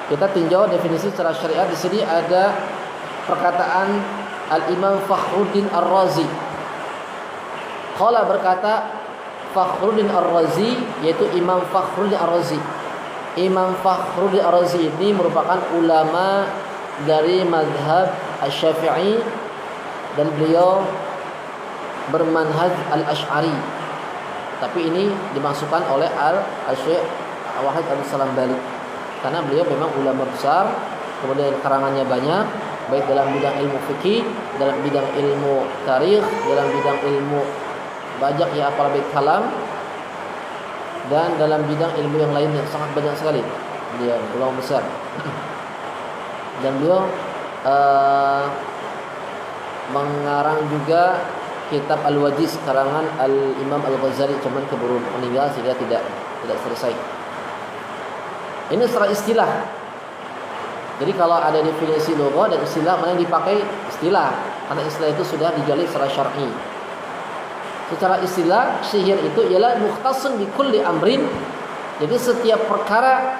Kita tinjau definisi secara syariat. Di sini ada perkataan Al-Imam Fakhruddin Ar-Razi. Qala berkata Fakhruddin Ar-Razi, yaitu Imam Fakhruddin Ar-Razi. Imam Fakhruddin Ar-Razi ini merupakan ulama dari mazhab Asy-Syafi'i dan beliau bermanhaj Al-Asy'ari. Tapi ini dimasukkan oleh Al-Syekh Wahid Al-Salam Bali karena beliau memang ulama besar, kemudian karangannya banyak, baik dalam bidang ilmu fikih, dalam bidang ilmu tarikh, dalam bidang ilmu bajak ya apalagi kalam, dan dalam bidang ilmu yang lainnya sangat banyak sekali. Dia ulama besar. Dan beliau mengarang juga kitab Al-Wajiz karangan Al-Imam Al-Ghazali, cuman keburu meninggal sehingga tidak selesai. Ini secara istilah. Jadi kalau ada definisi lugha dan istilah, mana yang dipakai istilah, karena istilah itu sudah digali secara syar'i. Secara istilah, sihir itu ialah mukhtasun bi kulli amrin. Jadi setiap perkara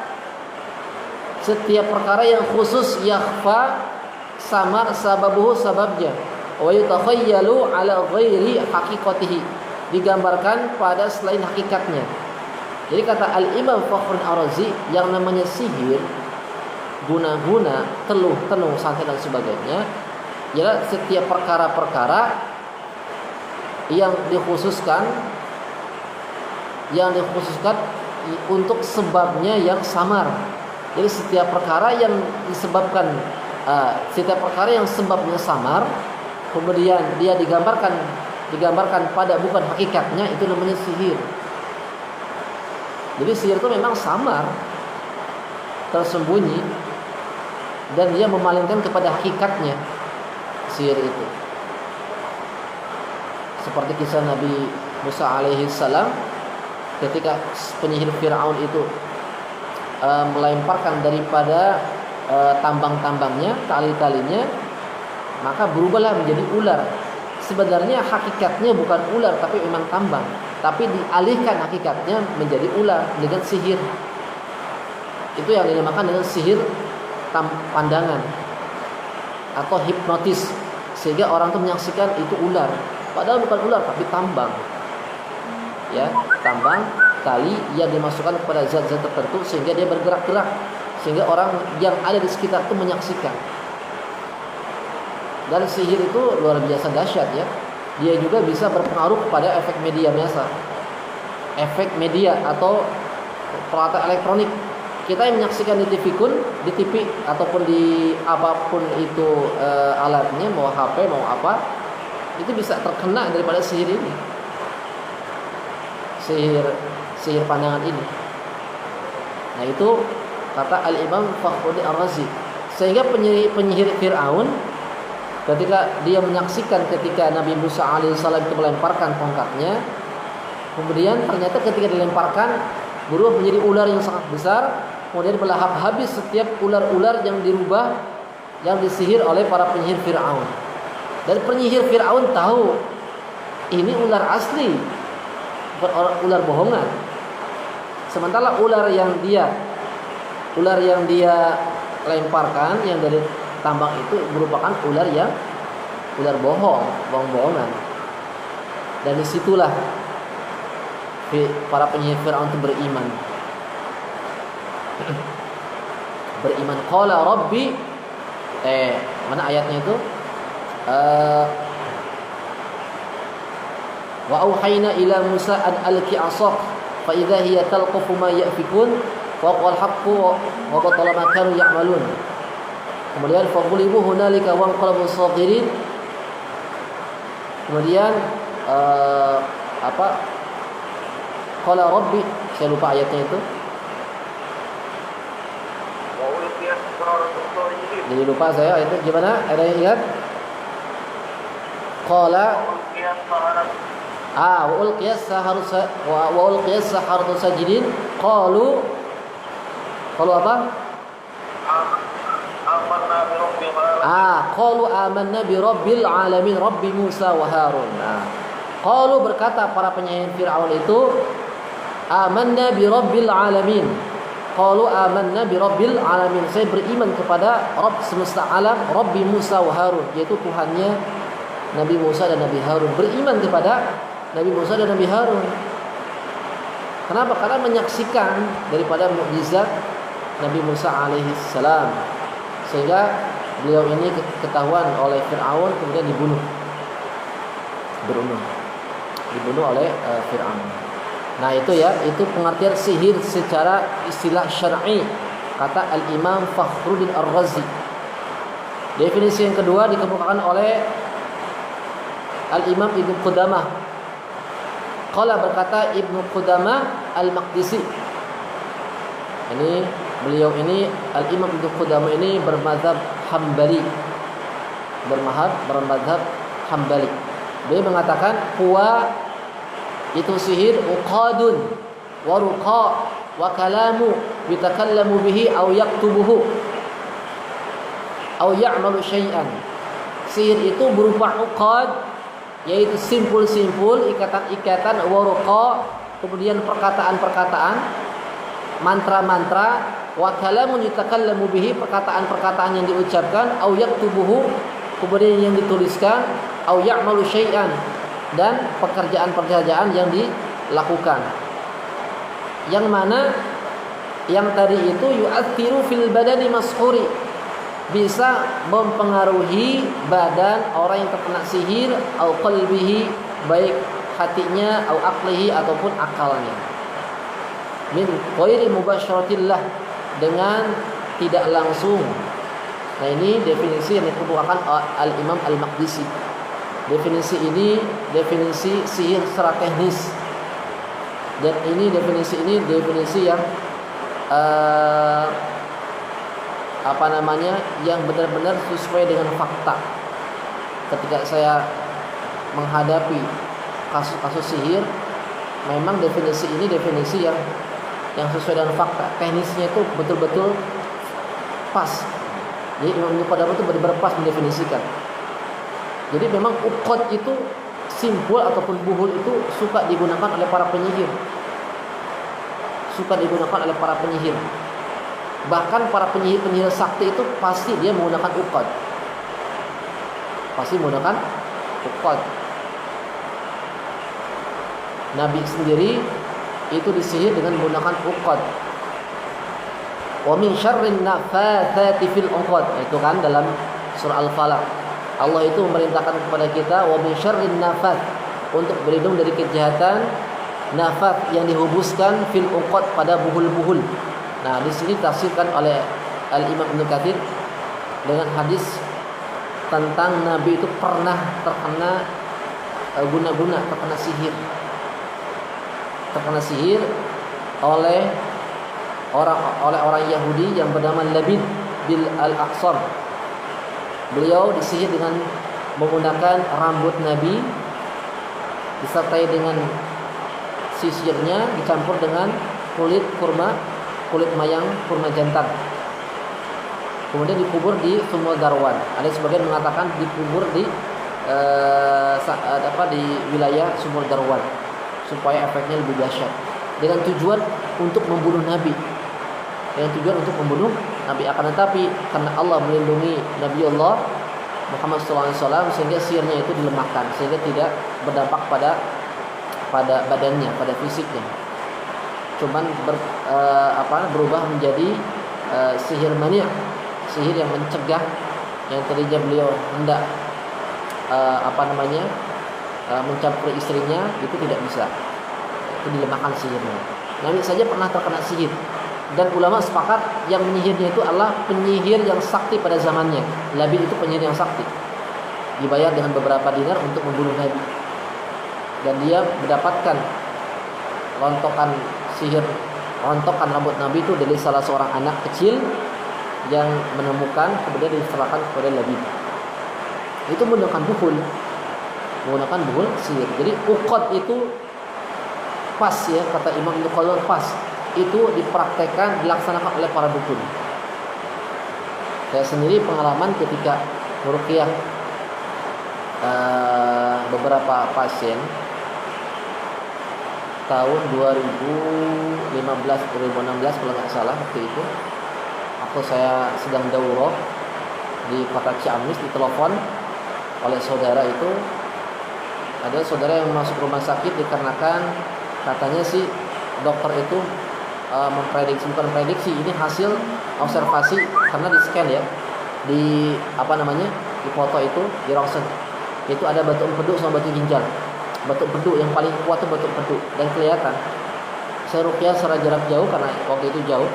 yang khusus yakhfa samar sababuhu sababnya wa yutakhayyalu ala ghairi haqiqatihi, digambarkan pada selain hakikatnya. Jadi kata Al-Imam Fakhruddin Ar-Razi, yang namanya sihir, guna-guna, teluh-tenuh, santet dan sebagainya, ialah setiap perkara-perkara yang dikhususkan untuk sebabnya yang samar. Jadi setiap perkara yang disebabkan setiap perkara yang sebabnya samar, kemudian dia digambarkan pada bukan hakikatnya, itu namanya sihir. Jadi sihir itu memang samar, tersembunyi, dan dia memalingkan kepada hakikatnya sihir itu. Seperti kisah Nabi Musa alaihi salam ketika penyihir Fir'aun itu melemparkan daripada tambang-tambangnya, tali-talinya, maka berubahlah menjadi ular. Sebenarnya hakikatnya bukan ular tapi memang tambang, tapi dialihkan hakikatnya menjadi ular dengan sihir. Itu yang dinamakan dengan sihir pandangan atau hipnotis, sehingga orang itu menyaksikan itu ular, padahal bukan ular tapi tambang. Ya, tambang, tali yang dimasukkan kepada zat-zat tertentu sehingga dia bergerak-gerak, sehingga orang yang ada di sekitar itu menyaksikan. Dan sihir itu luar biasa dahsyat ya. Dia juga bisa berpengaruh kepada efek media biasa, efek media atau peralatan elektronik. Kita yang menyaksikan di TV ataupun di apapun itu alatnya, mau HP mau apa, itu bisa terkena daripada sihir ini, sihir pandangan ini. Nah itu kata Al-Imam Fakhruddin Ar-Razi. Sehingga penyihir Fir'aun ketika dia menyaksikan ketika Nabi Musa alaihissalam itu melemparkan tongkatnya, kemudian ternyata ketika dilemparkan berubah menjadi ular yang sangat besar, kemudian melahap habis setiap ular-ular yang dirubah, yang disihir oleh para penyihir Fir'aun. Dan penyihir Fir'aun tahu ini ular asli, bukan ular bohongan. Sementara ular yang dia lemparkan yang dari tambang itu merupakan ular bohongan. Dan disitulah para penyihir Fir'aun itu beriman. Qala Rabbi, mana ayatnya itu? Wa auhayna ila Musa an alqi 'asak fa idza hiya talqafu ma yafikun wa qala al-haqqu wa batala ma kanu ya'malun. Kemudian faqulibu hunalika wa anqalabu saghirin. Kemudian Qala Rabbi, saya lupa ayatnya itu. Jadi lupa saya ayatnya gimana? Ada yang ingat? Qala wa ulqiyas saharatu sajidin qalu apa? Qalu amanna bi rabbil alamin rabbi Musa wa Harun. Qalu berkata para penyihir Fir'aun itu, amanna bi rabbil alamin, qalu amanna bi rabbil alamin. Saya beriman kepada Rabb semesta alam, Rabbi Musa wa Harun, yaitu Tuhannya Nabi Musa dan Nabi Harun. Beriman kepada Nabi Musa dan Nabi Harun. Kenapa? Karena menyaksikan daripada mukjizat Nabi Musa alaihi salam. Sehingga beliau ini ketahuan oleh Fir'aun, kemudian dibunuh. Dibunuh oleh Fir'aun. Nah itu ya, itu pengertian sihir secara istilah syar'i, kata Al-Imam Fakhruddin Ar-Razi. Definisi yang kedua dikemukakan oleh Al-Imam Ibnu Qudamah. Qala berkata Ibnu Qudamah Al-Maqdisi. Ini beliau ini Al-Imam Ibnu Qudamah ini bermadzhab Hambali. Bermadzhab Hambali. Dia mengatakan huwa itu sihir uqadun wa ruqa wa kalamu yatakallamu bihi aw yaktubuhu aw ya'malu syai'an. Sihir itu berupa uqad, yaitu simpul-simpul, ikatan-ikatan, wa ruqa, kemudian perkataan-perkataan, mantra-mantra, wa kalamun yatakallamu bihi, perkataan-perkataan yang diucapkan, aw yaktubuhu, kemudian yang dituliskan, aw ya'malu syai'an, dan pekerjaan-pekerjaan yang dilakukan. Yang mana yang tadi itu yu'athiru fil badani mashuri, bisa mempengaruhi badan orang yang terkena sihir, au qalbihi, baik hatinya, au aqlihi, ataupun akalnya. Min ghairi mubasyaratillah, dengan tidak langsung. Nah ini definisi yang dikemukakan Al-Imam Al-Maqdisi. Definisi ini definisi sihir secara teknis. Dan ini definisi yang yang benar-benar sesuai dengan fakta. Ketika saya menghadapi kasus-kasus sihir, memang definisi ini definisi yang sesuai dengan fakta. Teknisnya itu betul-betul pas. Jadi Imam Ibnu Qudamah itu benar-benar pas mendefinisikan. Jadi memang uqad itu, simpul ataupun buhul itu suka digunakan oleh para penyihir. Bahkan para penyihir sakti itu pasti dia menggunakan uqad. Nabi sendiri itu disihir dengan menggunakan uqad. Wa min syarrin nafatsati fil uqad. Itu kan dalam surah Al-Falaq. Allah itu memerintahkan kepada kita wa min syarrin nafats, untuk berlindung dari kejahatan nafats yang dihubuskan fil uqad, pada buhul-buhul. Nah, di sini tafsirkan oleh Al-Imam Ibnu Katsir dengan hadis tentang Nabi itu pernah terkena terkena sihir oleh orang Yahudi yang bernama Labid bin Al-Aqsam. Beliau disihir dengan menggunakan rambut Nabi disertai dengan sisirnya dicampur dengan kulit mayang kurma jantan. Kemudian dikubur di Sumur Darwan. Ada sebagian mengatakan dikubur di wilayah Sumur Darwan supaya efeknya lebih dahsyat. Dengan tujuan untuk membunuh Nabi. Akan tetapi karena Allah melindungi Nabi Allah Muhammad SAW, sehingga sihirnya itu dilemahkan, sehingga tidak berdampak pada badannya, pada fisiknya. Cuman berubah menjadi sihir mani', sihir yang mencegah, yang tadinya beliau hendak mencampuri istrinya, itu tidak bisa. Itu dilemahkan sihirnya. Nabi saja pernah terkena sihir, dan ulama sepakat yang menyihirnya itu adalah penyihir yang sakti pada zamannya. Labid itu penyihir yang sakti, dibayar dengan beberapa dinar untuk membunuh Nabi, dan dia mendapatkan rontokan rambut Nabi itu dari salah seorang anak kecil yang menemukan, kemudian diserahkan kepada Labid. Itu menggunakan buhul sihir. Jadi uqad itu pas ya, kata Imam Ibnu Qudamah, pas itu dipraktekkan, dilaksanakan oleh para dukun. Saya sendiri pengalaman ketika meruqyah beberapa pasien, tahun 2015 kalau nggak salah waktu itu. Waktu saya sedang daurah di kota Ciamis, ditelepon oleh saudara itu, ada saudara yang masuk rumah sakit dikarenakan katanya sih dokter itu memprediksi, bukan prediksi, ini hasil observasi karena di scan ya, di apa namanya, di foto itu, di ronsen itu ada batu empedu sama batu ginjal. Batu empedu yang paling kuat itu batu empedu dan kelihatan. Saya ruqyah secara jarak jauh karena waktu itu jauh.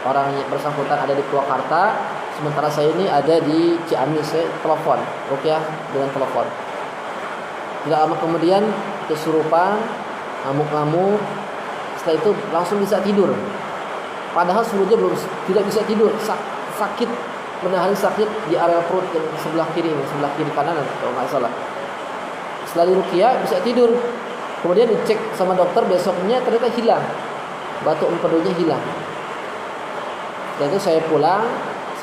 Orang yang bersangkutan ada di Purwakarta, sementara saya ini ada di Ciamis. Saya telepon ruqyah dengan telepon. Tidak lama kemudian kesurupan, ngamuk-ngamuk. Setelah itu langsung bisa tidur. Padahal sebelumnya belum, tidak bisa tidur, sakit, menahan sakit di area perut yang sebelah kiri kanan kalau nggak salah. Setelah diruqyah bisa tidur. Kemudian dicek sama dokter, besoknya ternyata hilang, batu empedunya hilang. Setelah itu saya pulang,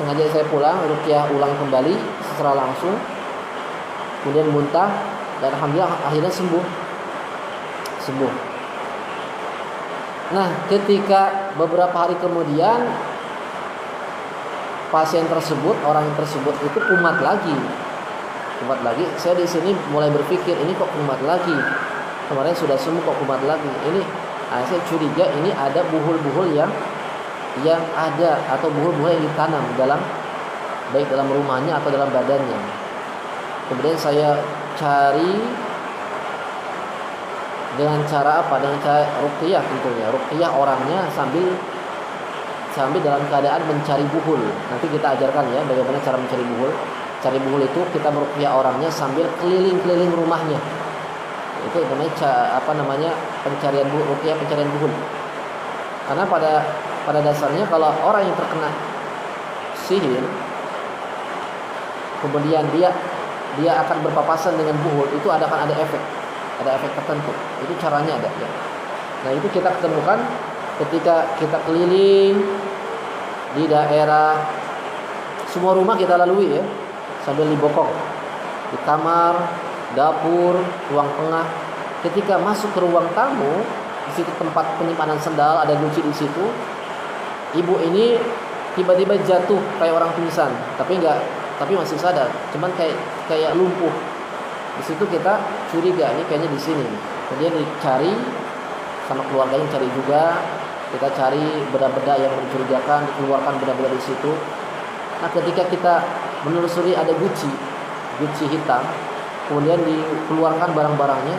sengaja saya pulang, ruqyah ulang kembali secara langsung, kemudian muntah, dan alhamdulillah akhirnya sembuh. Nah, ketika beberapa hari kemudian pasien tersebut, orang tersebut itu kumat lagi. Saya di sini mulai berpikir, ini kok kumat lagi? Kemarin sudah sembuh kok kumat lagi? Ini, saya curiga ini ada buhul-buhul yang ada, atau buhul-buhul yang ditanam baik dalam rumahnya atau dalam badannya. Kemudian saya cari dengan cara apa? Dengan cara ruqyah tentunya. Ruqyah orangnya sambil dalam keadaan mencari buhul. Nanti kita ajarkan ya bagaimana cara mencari buhul. Cari buhul itu kita meruqyah orangnya sambil keliling-keliling rumahnya. Itu namanya pencarian buhul, ruqyah pencarian buhul. Karena pada dasarnya kalau orang yang terkena sihir kemudian dia akan berpapasan dengan buhul, itu akan ada efek tertentu. Itu caranya ada ya. Nah, itu kita ketemukan ketika kita keliling di daerah, semua rumah kita lalui ya, sambil dibokong di kamar, dapur, ruang tengah. Ketika masuk ke ruang tamu, di situ tempat penyimpanan sendal, ada guci di situ. Ibu ini tiba-tiba jatuh kayak orang pingsan, tapi masih sadar, cuman kayak lumpuh. Di situ kita curiga, ini kayaknya di sini. Kemudian dicari sama keluarganya, cari juga. Kita cari benda-benda yang mencurigakan, dikeluarkan benda-benda di situ. Nah, ketika kita menelusuri ada guci hitam, kemudian dikeluarkan barang-barangnya,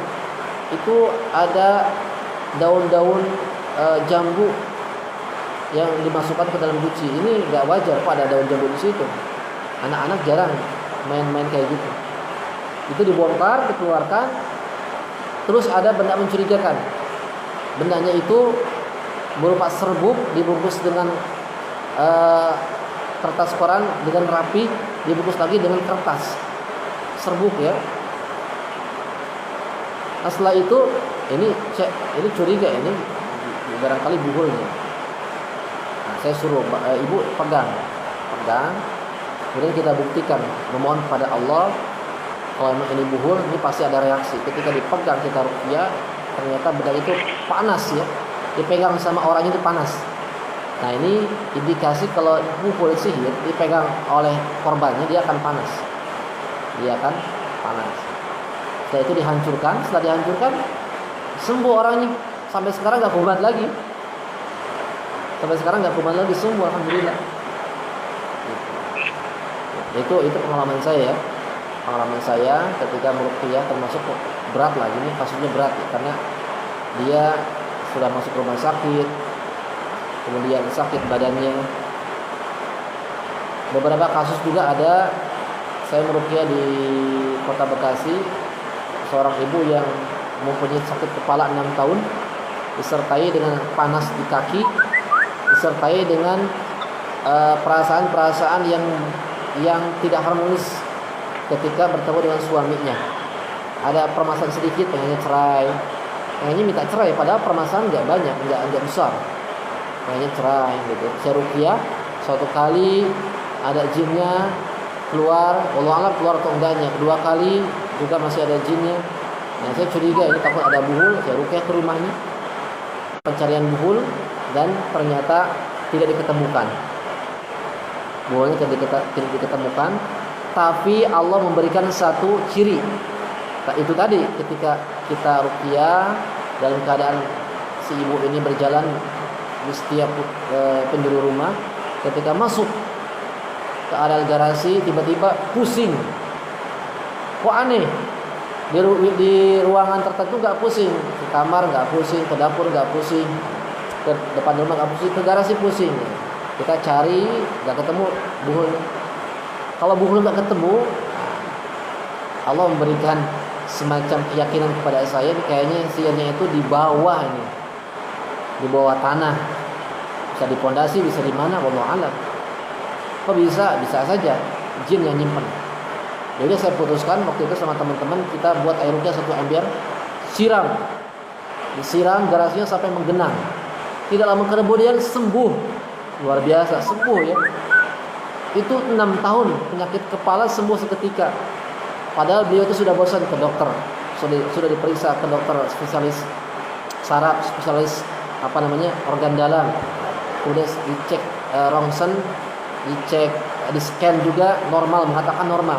itu ada daun-daun jambu yang dimasukkan ke dalam guci. Ini nggak wajar kok ada daun jambu di situ. Anak-anak jarang main-main kayak gitu. Itu dibongkar, dikeluarkan. Terus ada benda mencurigakan. Bendanya itu berupa serbuk dibungkus dengan kertas koran dengan rapi, dibungkus lagi dengan kertas serbuk ya. Nah, setelah itu ini curiga, ini barangkali buhulnya. Nah, saya suruh ibu pegang. Kemudian kita buktikan, memohon pada Allah. Kalau memang ini buhul, ini pasti ada reaksi. Ketika dipegang kita ruqyah, ternyata benda itu panas ya. Dipegang sama orang itu panas. Nah, ini indikasi kalau buhul sihir dipegang oleh korbannya, dia akan panas. Setelah itu dihancurkan. Setelah dihancurkan, sembuh orangnya. Sampai sekarang nggak kumat lagi. Sembuh alhamdulillah. Itu pengalaman saya ya. Pengalaman saya ketika meruqyah, termasuk berat lah, ini kasusnya berat ya, karena dia sudah masuk rumah sakit, kemudian sakit badannya. Beberapa kasus juga ada, saya meruqyah di Kota Bekasi, seorang ibu yang mempunyai sakit kepala 6 tahun, disertai dengan panas di kaki, disertai dengan perasaan-perasaan yang tidak harmonis ketika bertemu dengan suaminya. Ada permasalahan sedikit, pengennya minta cerai, padahal permasalahan nggak banyak, nggak besar, pengennya cerai gitu. Saya ruqyah, suatu kali ada jinnya keluar, wallahu a'lam keluar atau enggaknya. Kedua kali juga masih ada jinnya. Nah, saya curiga ini takut ada buhul, saya ruqyah ke rumahnya. Pencarian buhul dan ternyata tidak diketemukan. Buhulnya tidak diketemukan, tapi Allah memberikan satu ciri. Nah, itu tadi ketika kita ruqyah dalam keadaan si ibu ini berjalan di setiap penjuru rumah, ketika masuk ke areal garasi tiba-tiba pusing. Kok aneh? Di ruangan tertentu nggak pusing, ke kamar nggak pusing, ke dapur nggak pusing, ke depan rumah nggak pusing, ke garasi pusing. Kita cari nggak ketemu buhul. Kalau buhul nggak ketemu, Allah memberikan semacam keyakinan kepada saya, kayaknya sihirnya itu di bawah ini, di bawah tanah, bisa di pondasi, bisa di mana, wallahu alam. Kok bisa? Bisa saja jin yang nyimpen. Jadi saya putuskan waktu itu sama teman-teman, kita buat air ruqyah 1 ember, siram, disiram garasinya sampai menggenang. Tidak lama kemudian sembuh, luar biasa, sembuh ya. Itu 6 tahun penyakit kepala sembuh seketika. Padahal beliau itu sudah bosan ke dokter, sudah diperiksa ke dokter spesialis saraf, spesialis organ dalam, udah dicek rongsen, dicek di scan juga normal, mengatakan normal.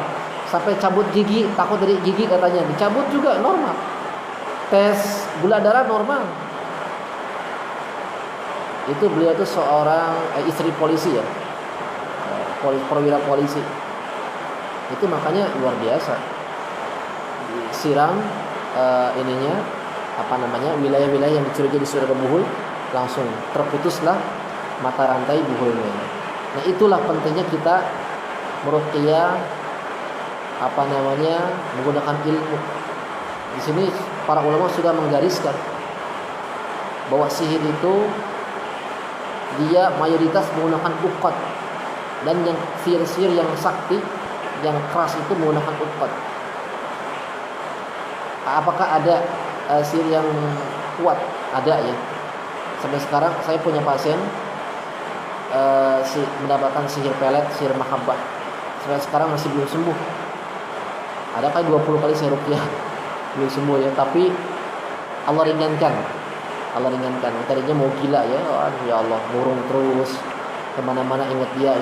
Sampai cabut gigi, takut dari gigi katanya, dicabut juga normal. Tes gula darah normal. Itu beliau itu seorang istri polisi ya, perwira polisi. Itu makanya luar biasa. Disiram wilayah-wilayah yang dicurigai di surga buhul, langsung terputuslah mata rantai buhulnya. Nah, itulah pentingnya kita meruqyah menggunakan ilmu. Di sini para ulama sudah menggariskan bahwa sihir itu dia mayoritas menggunakan uqad, dan yang sihir-sihir yang sakti, yang keras itu menggunakan uqad. Apakah ada sihir yang kuat? Ada ya. Sampai sekarang saya punya pasien mendapatkan sihir pelet, sihir mahabbah. Sampai sekarang masih belum sembuh. Ada kali 20 kali saya ruqyah belum sembuh ya, tapi Allah ringankan. Tadinya mau gila ya, ya Allah, murung terus kemana-mana, ingat dia.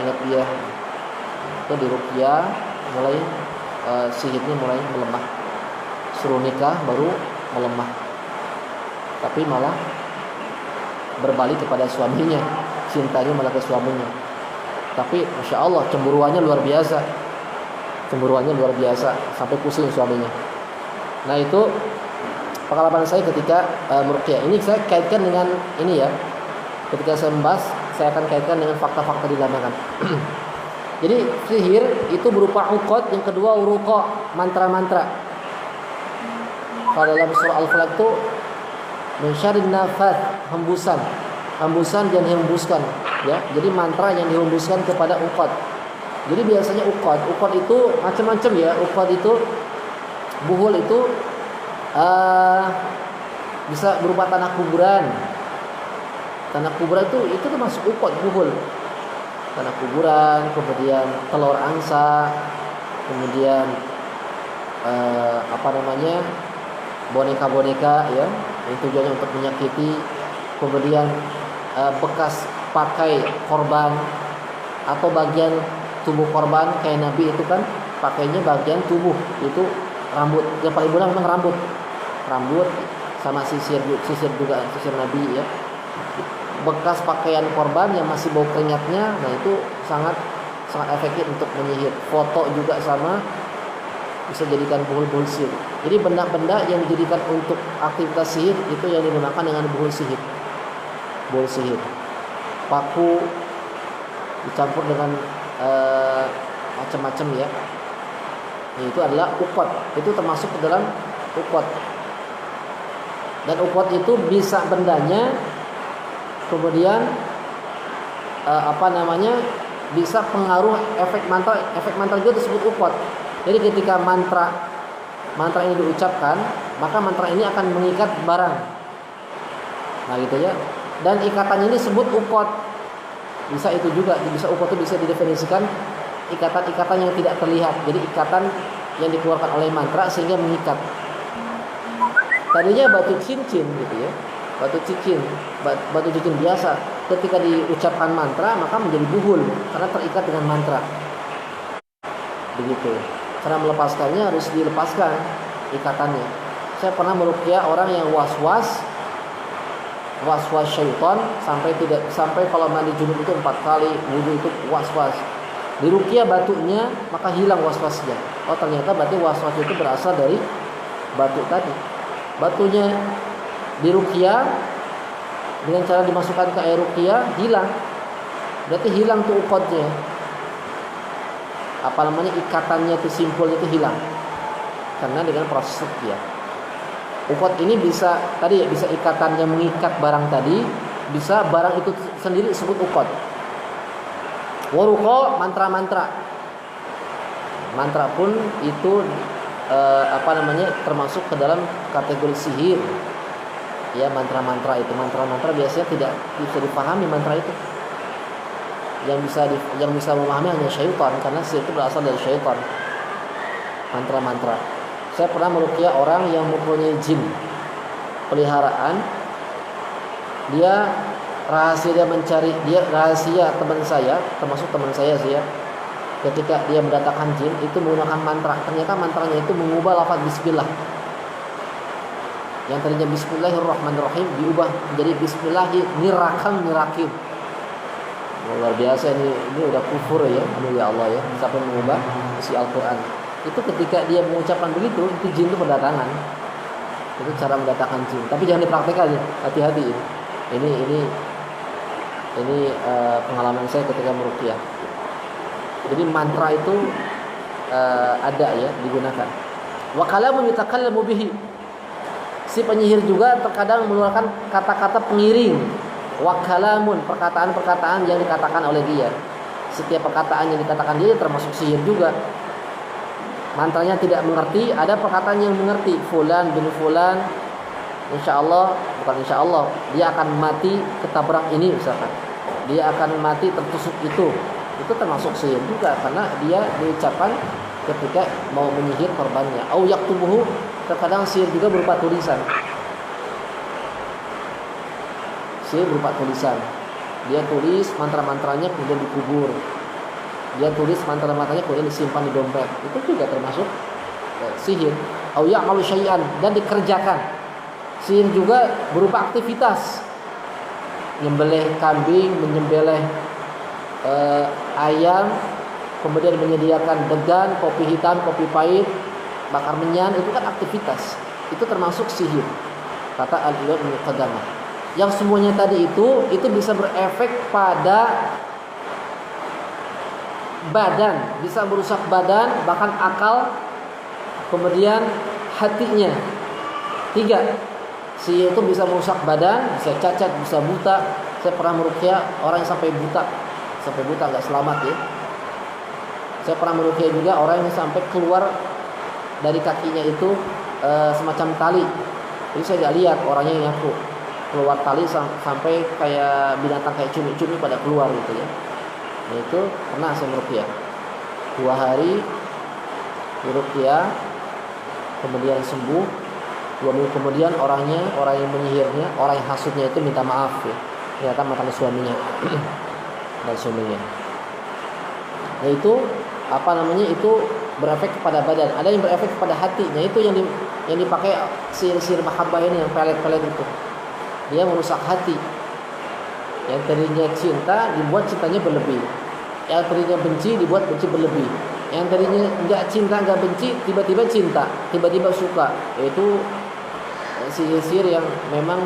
Itu di ruqyah mulai sihirnya mulai melemah. Suruh nikah baru melemah, tapi malah berbalik kepada suaminya, cintanya malah ke suaminya. Tapi masya Allah cemburuannya luar biasa, sampai pusing suaminya. Nah, itu pengalaman saya ketika meruqyah. Ini saya kaitkan dengan ini ya. Ketika saya membahas, saya akan kaitkan dengan fakta-fakta di lapangan. Jadi sihir itu berupa uqad, yang kedua uruqa, mantra-mantra. Kalau dalam surah Al-Falaq itu min syarrin nafath, hembusan yang dihembuskan ya. Jadi mantra yang dihembuskan kepada uqad. Jadi biasanya uqad itu macam-macam ya. Uqad itu, buhul itu bisa berupa tanah kuburan. Tanah kuburan itu termasuk uqad, buhul. Tanah kuburan, kemudian telur angsa, kemudian boneka-boneka ya, yang tujuannya untuk menyakiti, kemudian bekas pakai korban atau bagian tubuh korban, kayak Nabi itu kan pakainya bagian tubuh, itu rambut. Yang paling mudah memang rambut sama sisir juga, sisir Nabi ya. Bekas pakaian korban yang masih bau keringatnya, nah itu sangat efektif untuk menyihir. Foto juga sama, bisa jadikan buhul sihir. Jadi benda-benda yang dijadikan untuk aktivitas sihir itu yang dinamakan dengan buhul sihir. Paku dicampur dengan macam-macam ya. Itu adalah uqad. Itu termasuk ke dalam uqad. Dan uqad itu bisa bendanya, kemudian bisa pengaruh efek mantra juga disebut uqad. Jadi ketika mantra ini diucapkan, maka mantra ini akan mengikat barang. Nah gitu ya. Dan ikatannya ini disebut uqad. Bisa itu juga, uqad itu bisa didefinisikan ikatan yang tidak terlihat. Jadi ikatan yang dikeluarkan oleh mantra sehingga mengikat. Tadinya batu cincin gitu ya, batu cincin biasa. Ketika diucapkan mantra maka menjadi buhul karena terikat dengan mantra. Begitu. Cara melepaskannya harus dilepaskan ikatannya. Saya pernah meruqyah orang yang was-was syaitan sampai kalau mandi junub itu 4 kali, wudu itu was-was. Diruqyah batunya maka hilang was-wasnya. Oh ternyata berarti was-was itu berasal dari batu tadi. Batunya diruqyah dengan cara dimasukkan ke air ruqyah hilang. Berarti hilang tuh uqadnya. Ikatannya itu simpul itu hilang. Karena dengan proses ruqyah. Uqad ini bisa ikatan yang mengikat barang tadi, bisa barang itu sendiri disebut uqad. Waruqa mantra-mantra. Mantra pun itu termasuk ke dalam kategori sihir. Ya, mantra-mantra itu, mantra-mantra biasanya tidak bisa dipahami mantra itu. Yang bisa memahami hanya syaitan, karena sihir itu berasal dari syaitan. Mantra-mantra. Saya pernah meruqyah orang yang mempunyai jin peliharaan. Dia rahasia teman saya, termasuk teman saya sih ya. Ketika dia mendatangkan jin itu menggunakan mantra. Ternyata mantranya itu mengubah lafaz bismillah. Yang tadinya bismillahirrahmanirrahim diubah menjadi bismillahirrahmanirrahim. Luar biasa ini udah kufur ya, ya Allah ya, sampai mengubah isi Al-Qur'an. Itu ketika dia mengucapkan begitu, itu jin itu berdatangan. Itu cara mendatangkan jin. Tapi jangan dipraktekkan ya, hati-hati. Ini pengalaman saya ketika meruqyah. Jadi mantra itu ada ya digunakan. Wa kalamun yatakallamu bihi. Si penyihir juga terkadang mengeluarkan kata-kata pengiring. Wa kalamun, perkataan-perkataan yang dikatakan oleh dia. Setiap perkataan yang dikatakan dia termasuk sihir juga. Mantranya tidak mengerti, ada perkataan yang mengerti. Fulan bin fulan, insyaallah, bukan insyaallah, dia akan mati ketabrak ini misalkan. Dia akan mati tertusuk itu. Itu termasuk sihir juga karena dia diucapkan ketika mau menyihir korbannya. Au yaktubuhu, terkadang sihir juga berupa tulisan. Sihir berupa tulisan. Dia tulis mantra-mantranya kemudian dikubur. Dia tulis mantra-mantranya kemudian disimpan di dompet. Itu juga termasuk sihir. Au ya'malu syai'an, dan dikerjakan. Sihir juga berupa aktivitas. Menyembelih kambing, menyembelih ayam, kemudian menyediakan degan, kopi hitam, kopi pahit, bakar menyan, itu kan aktivitas. Itu termasuk sihir. Kata Al-Imam Ibnu Qudamah. Yang semuanya tadi itu bisa berefek pada badan, bisa merusak badan, bahkan akal, kemudian hatinya. 3. Sihir itu bisa merusak badan, bisa cacat, bisa buta. Saya pernah meruqyah orang yang sampai buta nggak selamat ya. Saya pernah meruqyah juga orang yang sampai keluar dari kakinya itu semacam tali. Jadi saya nggak lihat orangnya yang nyaku, keluar tali sampai kayak binatang kayak cumi-cumi pada keluar gitu ya. Nah, itu pernah saya meruqyah 2 hari diruqyah, kemudian sembuh. 2 minggu kemudian orang yang menyihirnya, orang yang hasutnya itu minta maaf ya. Ternyata mantan suaminya dan suaminya. Nah itu itu berefek kepada badan. Ada yang berefek kepada hati. Nah itu yang dipakai sihir-sihir mahabbah ini, yang pelet-pelet itu. Dia merusak hati. Yang tadinya cinta dibuat cintanya berlebih. Yang tadinya benci dibuat benci berlebih. Yang tadinya enggak cinta, enggak benci, tiba-tiba cinta, tiba-tiba suka. Yaitu sihir-sihir yang memang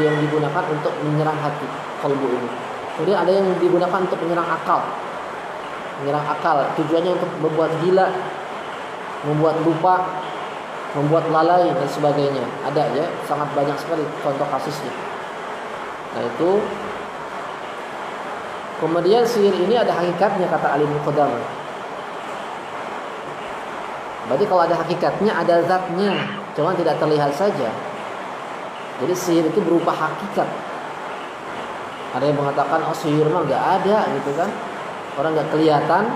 yang digunakan untuk menyerang hati, kalbu ini. Kemudian ada yang digunakan untuk menyerang akal. Tujuannya untuk membuat gila, membuat lupa, membuat lalai dan sebagainya. Ada ya, sangat banyak sekali contoh kasusnya. Nah itu. Kemudian sihir ini ada hakikatnya, kata alim Qudamah. Berarti kalau ada hakikatnya, ada zatnya, cuma tidak terlihat saja. Jadi sihir itu berupa hakikat. Ada yang mengatakan sihir mah nggak ada gitu kan, orang nggak kelihatan.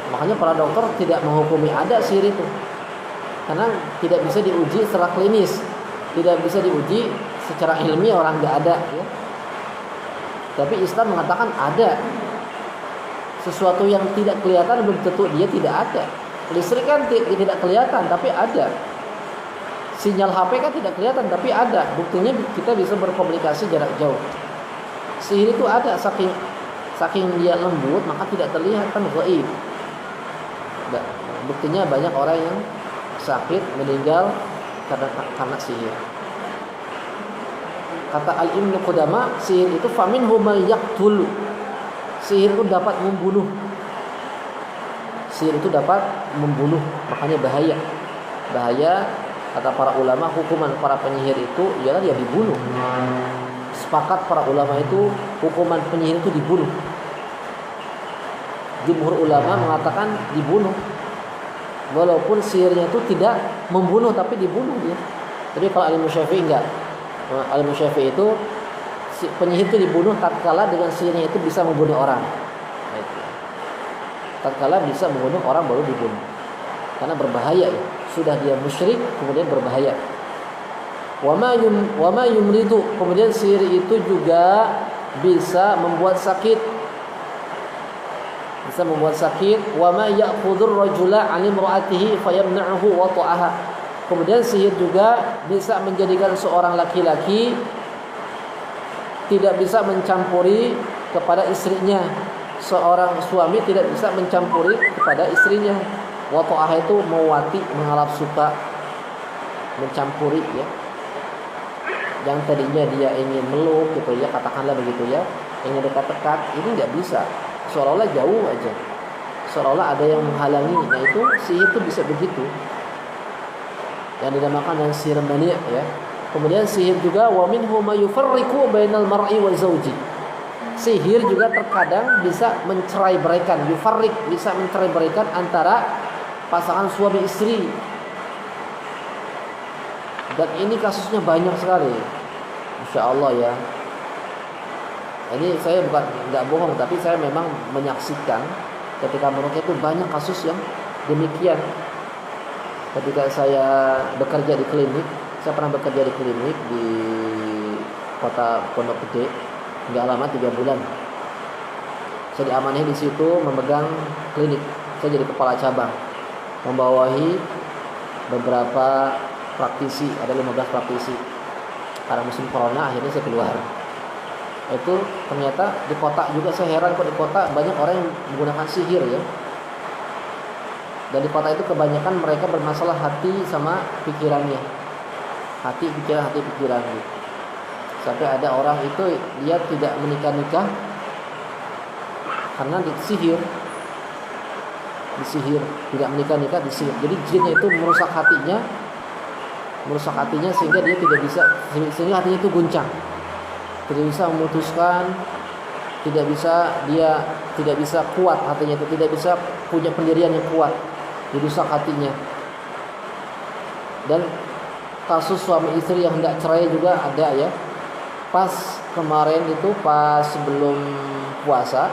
Makanya para dokter tidak menghukumi ada sihir itu, karena tidak bisa diuji secara klinis. tidak bisa diuji secara ilmiah, orang nggak ada ya. Tapi Islam mengatakan ada. Sesuatu yang tidak kelihatan belum tentu dia tidak ada. Listrik kan tidak kelihatan tapi ada. Sinyal HP kan tidak kelihatan tapi ada. Buktinya kita bisa berkomunikasi jarak jauh. Sihir itu ada, saking dia lembut maka tidak terlihat, kan gaib. Buktinya banyak orang yang sakit meninggal karena sihir. Kata Al-Ibnu Qudama, sihir itu faminhu may yaqtul. Sihir itu dapat membunuh. Sihir itu dapat membunuh, makanya bahaya. Bahaya, kata para ulama, hukuman para penyihir itu ialah dia dibunuh. Sepakat para ulama itu hukuman penyihir itu dibunuh. Jumhur ulama mengatakan dibunuh. Walaupun sihirnya itu tidak membunuh tapi dibunuh dia. Tapi kalau Al-Imam Syafi'i enggak. Al-Imam Syafi'i itu penyihir itu dibunuh tatkala dengan sihirnya itu bisa membunuh orang. Tatkala bisa membunuh orang baru dibunuh. Karena berbahaya ya. Sudah dia musyrik kemudian berbahaya. Wa ma yumridu, kemudian sihir itu juga bisa membuat sakit. Bisa membuat sakit. Wa ma ya'khudhur rajula 'an imra'atihi fayamna'uhu wata'aha. Kemudian sihir juga bisa menjadikan seorang laki-laki tidak bisa mencampuri kepada istrinya. Seorang suami tidak bisa mencampuri kepada istrinya. Wata'ah itu mewati, menghalap suka, mencampuri ya. Yang tadinya dia ingin meluk gitu ya, katakanlah begitu ya, ingin dekat-dekat, ini nggak bisa. Seolah-olah jauh aja. Seolah-olah ada yang menghalangi. Nah itu sihir itu bisa begitu. Yang dinamakan dengan sihir mani' ya. Kemudian sihir juga wa minhu ma yufarriqu bainal mar'i wa zawji. Sihir juga terkadang bisa mencerai-beraikan, yufarriq, bisa mencerai-beraikan antara pasangan suami istri. Dan ini kasusnya banyak sekali. Masya Allah ya. Ini saya bukan nggak bohong, tapi saya memang menyaksikan ketika meruqyah itu banyak kasus yang demikian. Ketika saya bekerja di klinik, saya pernah bekerja di klinik di kota Pondok Gede, nggak lama 3 bulan. Saya diamanahi di situ memegang klinik. Saya jadi kepala cabang, membawahi beberapa praktisi, ada 15 praktisi. Karena musim corona akhirnya saya keluar. Itu ternyata di kota juga saya heran kok di kota banyak orang yang menggunakan sihir ya. Dan di kota itu kebanyakan mereka bermasalah hati sama pikirannya. Hati pikiran gitu. Sampai ada orang itu dia tidak menikah karena disihir. Tidak menikah disihir. Jadi jinnya itu merusak hatinya sehingga dia sehingga hatinya itu guncang. Tidak bisa memutuskan, tidak bisa kuat hatinya itu, tidak bisa punya pendirian yang kuat. Dirusak hatinya. Dan kasus suami istri yang hendak cerai juga ada ya. Pas kemarin itu pas sebelum puasa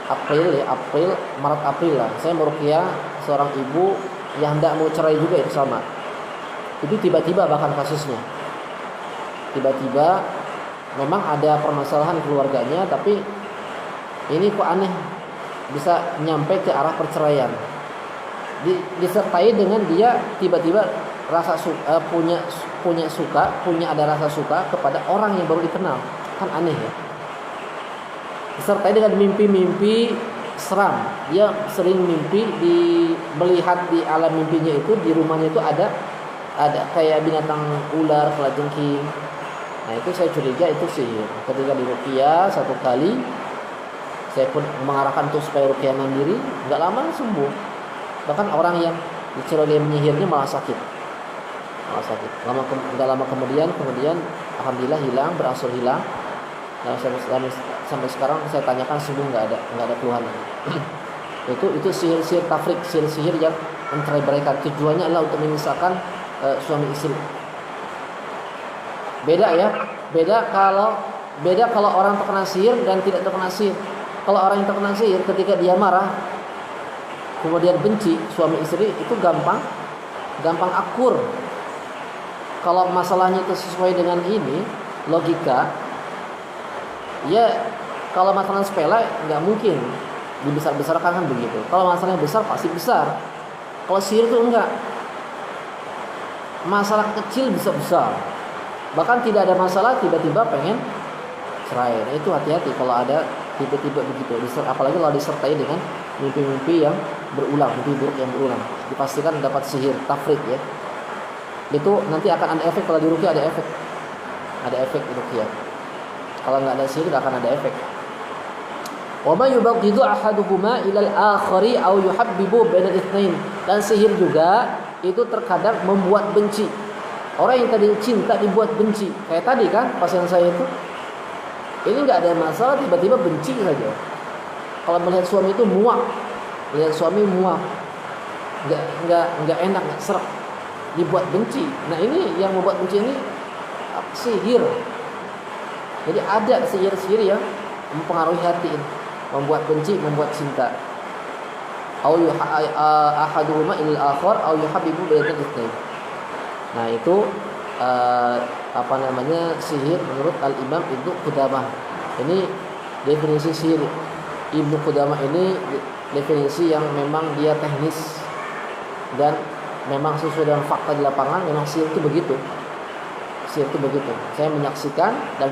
Maret April lah, saya meruqyah seorang ibu yang hendak mau cerai juga itu sama. Itu tiba-tiba bahkan kasusnya. Tiba-tiba memang ada permasalahan keluarganya, tapi ini kok aneh bisa nyampe ke arah perceraian. Disertai dengan dia tiba-tiba ada rasa suka kepada orang yang baru dikenal, kan aneh ya. Disertai dengan mimpi-mimpi seram. Dia sering mimpi melihat di alam mimpinya itu di rumahnya itu ada kayak binatang ular, kalajengking. Nah itu saya curiga itu sihir. Ketika di ruqyah satu kali, saya pun mengarahkan untuk supaya ruqyah mandiri, nggak lama sembuh. Bahkan orang yang dicurigai menyihirnya malah sakit. Nggak lama kemudian alhamdulillah hilang, berangsur hilang. Nah, sampai sekarang saya tanyakan sembuh, nggak ada keluhan lagi. itu sihir tafrik, sihir yang mencerai-beraikan. Tujuannya adalah untuk memisahkan suami istri. Beda kalau orang terkena sihir dan tidak terkena sihir. Kalau orang yang terkena sihir ketika dia marah kemudian benci suami istri itu gampang akur. kalau masalahnya itu sesuai dengan ini logika, ya kalau masalah sepele nggak mungkin dibesar-besarkan kan begitu. Kalau masalahnya besar pasti besar. Kalau sihir itu enggak. Masalah kecil bisa besar. Bahkan tidak ada masalah tiba-tiba pengen cerai. Nah, itu hati-hati kalau ada tiba-tiba begitu. Apalagi kalau disertai dengan mimpi-mimpi yang berulang, mimpi buruk yang berulang. Dipastikan dapat sihir, tafrid ya. Itu nanti akan ada efek. Kalau di ruqyah ada efek. Ada efek di ruqyah. Kalau nggak ada sihir nggak akan ada efek. Wa ma yubghidu ahaduhuma ila al-akhari aw yuhabbibu bainal itsnain. Dan sihir juga itu terkadang membuat benci. Orang yang tadi cinta dibuat benci. Kayak tadi kan pasien saya itu. Ini nggak ada masalah tiba-tiba benci saja. Kalau melihat suami itu muak. Lihat suami muak. Nggak enak, nggak seret. Dibuat benci. Nah ini yang membuat benci ini sihir. Jadi ada sihir-sihir yang mempengaruhi hati ini, membuat benci, membuat cinta. Au ahaduhuma ilal akhar au yuhabbibu bainal itsnain. Nah itu sihir menurut Al-Imam Ibnu Qudamah. Ini definisi sihir. Ibnu Qudamah ini definisi yang memang dia teknis dan memang sesuai dengan fakta di lapangan. Memang sihir itu begitu. Sihir itu begitu. Saya menyaksikan dan